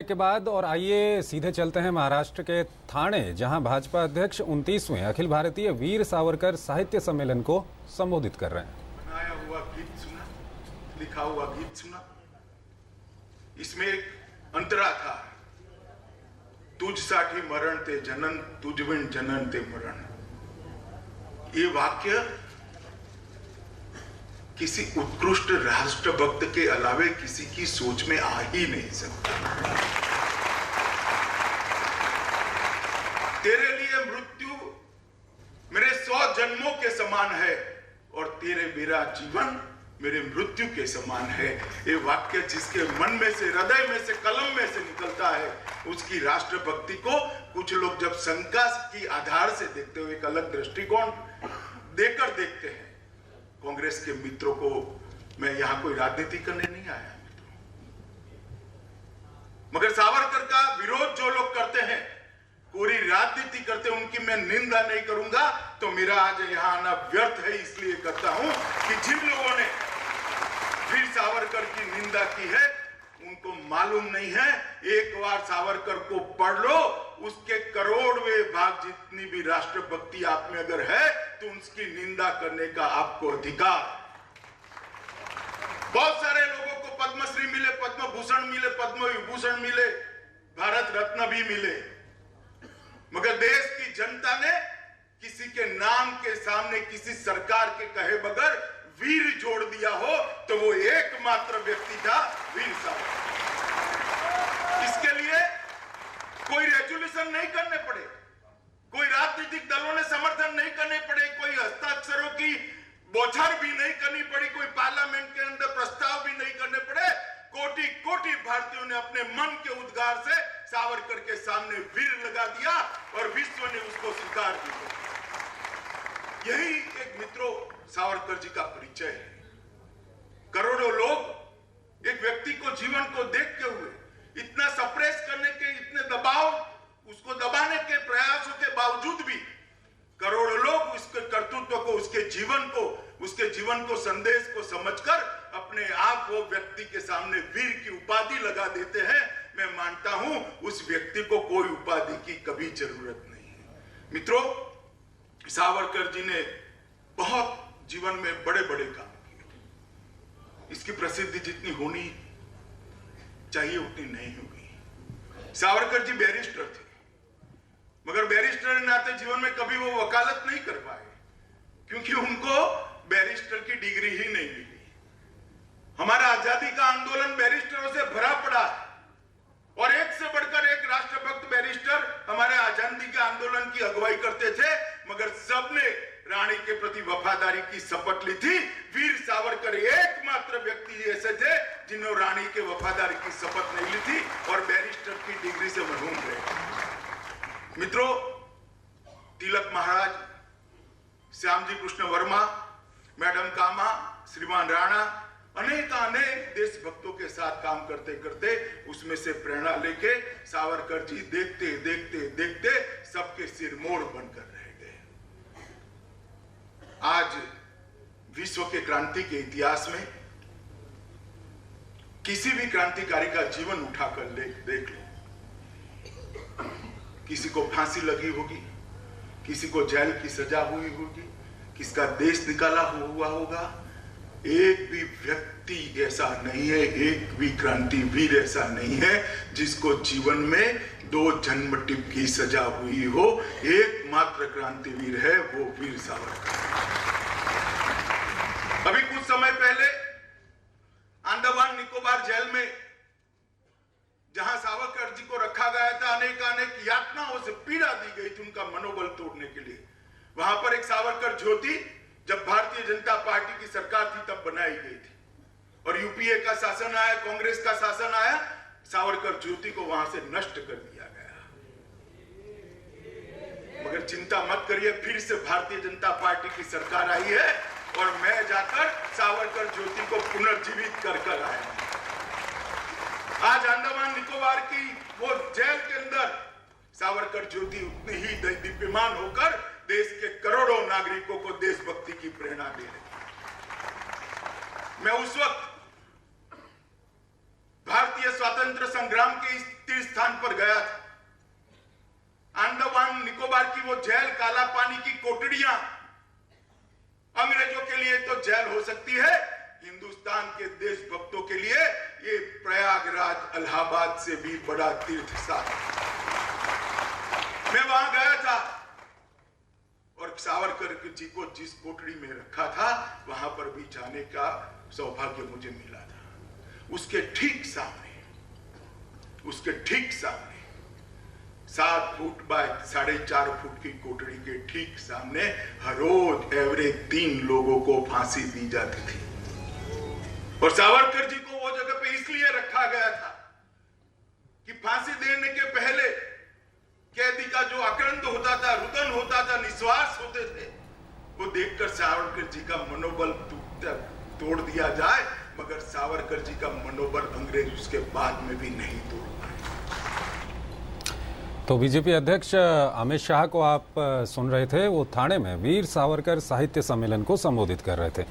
के बाद और आइए सीधे चलते हैं महाराष्ट्र के ठाणे, जहां भाजपा अध्यक्ष 29वें अखिल भारतीय वीर सावरकर साहित्य सम्मेलन को संबोधित कर रहे हैं। बनाया हुआ गीत सुना, लिखा हुआ गीत सुना, इसमें एक अंतरा था, तुझसाठी मरण ते जनन, तुझविण जनन ते मरण। ये वाक्य किसी उत्कृष्ट राष्ट्रभक्त के अलावे किसी की सोच में आ ही नहीं सकता। तेरे लिए मृत्यु मेरे 100 जन्मों के समान है और तेरे मेरा जीवन मेरे मृत्यु के समान है। ये वाक्य जिसके मन में से, हृदय में से, कलम में से निकलता है, उसकी राष्ट्रभक्ति को कुछ लोग जब शंका की आधार से देखते हुए एक अलग दृष्टिकोण देकर देखते हैं। कांग्रेस के मित्रों को मैं यहां कोई राजनीति करने नहीं आया मित्रों, मगर सावरकर का विरोध जो लोग करते हैं, पूरी राजनीति करते हैं, उनकी मैं निंदा नहीं करूंगा। तो मेरा आज यहां आना व्यर्थ है, इसलिए करता हूं कि जिन लोगों ने वीर सावरकर की निंदा की है उनको मालूम नहीं है। एक बार सावरकर को पढ़ लो, उसके करोड़वें भाग जितनी भी राष्ट्रभक्ति आप में अगर है तो उसकी निंदा करने का आपको अधिकार। बहुत सारे लोगों को पद्मश्री मिले, पद्म भूषण मिले, पद्म विभूषण मिले, भारत रत्न भी मिले, मगर देश की जनता ने किसी के नाम के सामने किसी सरकार के कहे बगैर वीर जोड़ दिया हो तो वो एकमात्र व्यक्ति था वीर सावरकर। इसके लिए कोई रेजोल्यूशन नहीं करने पड़े, कोई राजनीतिक दलों ने समर्थन नहीं करने पड़े, कोई हस्ताक्षरों की बौछार भी नहीं करनी पड़ी, कोई पार्लियामेंट के अंदर प्रस्ताव भी नहीं करने पड़े। कोटि कोटि भारतीयों ने अपने मन के उद्गार से सावरकर के सामने वीर लगा दिया और विश्व ने उसको स्वीकार किया। यही एक मित्रों सावरकर जी का परिचय है। करोड़ों लोग एक व्यक्ति को, जीवन को देखते हुए इतना सप्रेस करने के, इतने दबाव, उसको दबाने के प्रयासों के बावजूद भी करोड़ों लोग उसके कर्तृत्व को, उसके जीवन को, संदेश को समझकर अपने आप वो व्यक्ति के सामने वीर की उपाधि लगा देते हैं। मैं मानता हूं उस व्यक्ति को कोई उपाधि की कभी जरूरत नहीं है। मित्रों, सावरकर जी ने बहुत जीवन में बड़े बड़े काम किए, इसकी प्रसिद्धि जितनी होनी चाहिए उतनी नहीं होगी। सावरकर जी बैरिस्टर थे, मगर बैरिस्टर के नाते जीवन में कभी वो वकालत नहीं कर पाए, क्योंकि उनको बैरिस्टर की डिग्री ही नहीं मिली। हमारा आजादी का आंदोलन बैरिस्टरों से भरा पड़ा है और एक से बढ़कर एक राष्ट्रभक्त बैरिस्टर हमारे आजादी के आंदोलन की अगुवाई करते थे, मगर सबने रानी के प्रति वफादारी की शपथ ली थी। वीर सावरकर एकमात्र व्यक्ति ऐसे थे जिन्होंने रानी के वफादारी की शपथ नहीं ली थी और बैरिस्टर की डिग्री से महरूम रहे। मित्रों, तिलक महाराज, श्यामजी कृष्ण वर्मा, मैडम कामा, श्रीमान राणा, अनेक देशभक्तों के साथ काम करते करते उसमें से प्रेरणा लेके सावरकर जी देखते देखते देखते सबके सिरमोर बनकर रह गए। आज विश्व के क्रांति के इतिहास में किसी भी क्रांतिकारी का जीवन उठाकर देख लो, किसी को फांसी लगी होगी, किसी को जेल की सजा हुई होगी, किसका देश निकाला हुआ होगा। एक भी व्यक्ति ऐसा नहीं है, एक भी क्रांतिवीर ऐसा नहीं है जिसको जीवन में 2 जन्म टिप की सजा हुई हो। एकमात्र क्रांतिवीर है वो वीर सावरकर। अभी कुछ समय पहले अंडमान निकोबार जेल में जहां सावरकर जी को रखा गया था, अनेक यातनाओं से पीड़ा दी गई थी उनका मनोबल तोड़ने के लिए। वहां पर एक सावरकर ज्योति जब भारतीय जनता पार्टी की सरकार थी तब बनाई गई थी और यूपीए का शासन आया, कांग्रेस का शासन आया, सावरकर ज्योति को वहां से नष्ट कर दिया गया। मगर चिंता मत करिए, फिर से भारतीय जनता पार्टी की सरकार आई है और मैं जाकर सावरकर ज्योति को पुनर्जीवित कर आया। आज अंडमान निकोबार की वो जेल के अंदर सावरकर ज्योति उतनी ही दीप्यमान होकर देश के करोड़ों नागरिकों को देशभक्ति की प्रेरणा दे रही है। मैं उस वक्त भारतीय स्वातंत्र संग्राम के इस तीर्थ स्थान पर गया था। अंडमान निकोबार की वो जेल, काला पानी की कोठड़ियां अंग्रेजों के लिए तो जेल हो सकती है, हिंदुस्तान के देशभक्तों के लिए ये प्रयागराज इलाहाबाद से भी बड़ा तीर्थ स्थान। मैं वहां गया था और सावरकर जी को जिस कोठड़ी में रखा था वहां पर भी जाने का सौभाग्य मुझे मिला था। उसके ठीक सामने 7 फुट बाय 4.5 फुट की कोठड़ी के ठीक सामने हर रोज एवरेज 3 लोगों को फांसी दी जाती थी। और सावरकर जी को वो जगह पे इसलिए रखा गया था कि फांसी देने के पहले कैदी का जो आक्रांत होता था, रुदन होता था, निश्वास होते थे, वो देखकर सावरकर जी का मनोबल तोड़ दिया जाए, मगर सावरकर जी का मनोबल अंग्रेज उसके बाद में भी नहीं तोड़ पाए। तो बीजेपी अध्यक्ष अमित शाह को आप सुन रहे थे, वो ठाणे में वीर सावरकर साहित्य सम्मेलन को संबोधित कर रहे थे।